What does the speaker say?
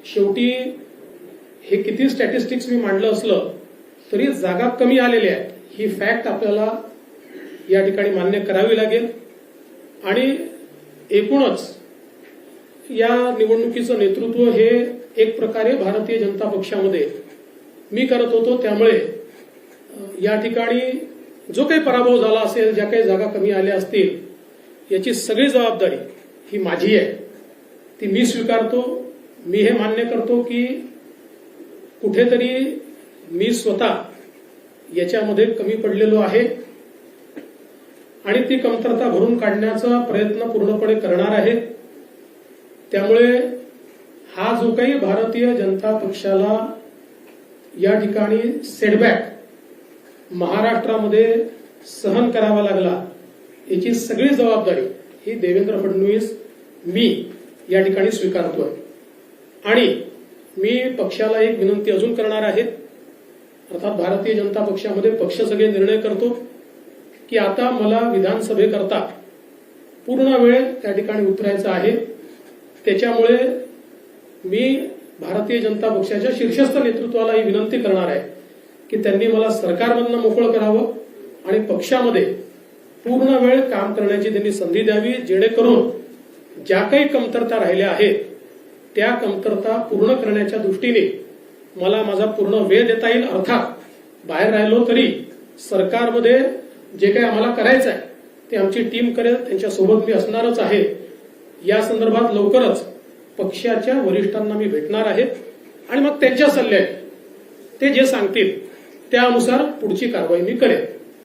शेवटी हे किती स्टॅटिस्टिक्स मी मांडलं असलं तरी जागा कमी आलेल्या आहेत ही फॅक्ट आपल्याला या ठिकाणी मान्य करावी लागेल. आणि एकूणच या निवडणुकीचं नेतृत्व हे एक प्रकारे भारतीय जनता पक्षामध्ये मी करत होतो. त्यामुळे या ठिकाणी जो काही पराभव झाला असेल, ज्या काही जागा कमी आल्या असतील, याची सगळी जबाबदारी ही माझी आहे, ती मी स्वीकारतो. मी हे मान्य करतो की कुठेतरी मी स्वतः याच्यामध्ये कमी पडलेलो आहे आणि ती कमतरता भरून काढण्याचा प्रयत्न पूर्णपणे करणार आहे. त्यामुळे हा जो काही भारतीय जनता पक्षाला या ठिकाणी सेटबॅक महाराष्ट्रामध्ये सहन करावा लागला, याची सगळी जबाबदारी ही देवेंद्र फडणवीस मी या ठिकाणी स्वीकारतोय. आणि मी पक्षाला एक विनंती अजून करणार आहे. अर्थात भारतीय जनता पक्षामध्ये पक्ष सगळे निर्णय करतो की आता मला विधानसभेकरता पूर्ण वेळ त्या ठिकाणी उतरायचा आहे. त्याच्यामुळे मी भारतीय जनता पक्षाच्या शीर्षस्थ नेतृत्वाला ही विनंती करणार आहे की त्यांनी मला सरकारमधनं मोकळं करावं आणि पक्षामध्ये पूर्ण वेळ काम करण्याची त्यांनी संधी द्यावी, जेणेकरून ज्या काही कमतरता राहिल्या आहेत त्या कमतरता पूर्ण करण्याच्या दृष्टीने मला माझा पूर्ण वेळ देता येईल. अर्थात बाहेर राहिलो तरी सरकारमध्ये जे काही आम्हाला करायचं आहे ते आमची टीम करेल, त्यांच्यासोबत मी असणारच आहे. या संदर्भात लवकरच पक्षाच्या वरिष्ठांना मी भेटणार आहे आणि मग त्यांच्या सल्ल्याने ते जे सांगतील त्यानुसार पुढची कारवाई मी करेन.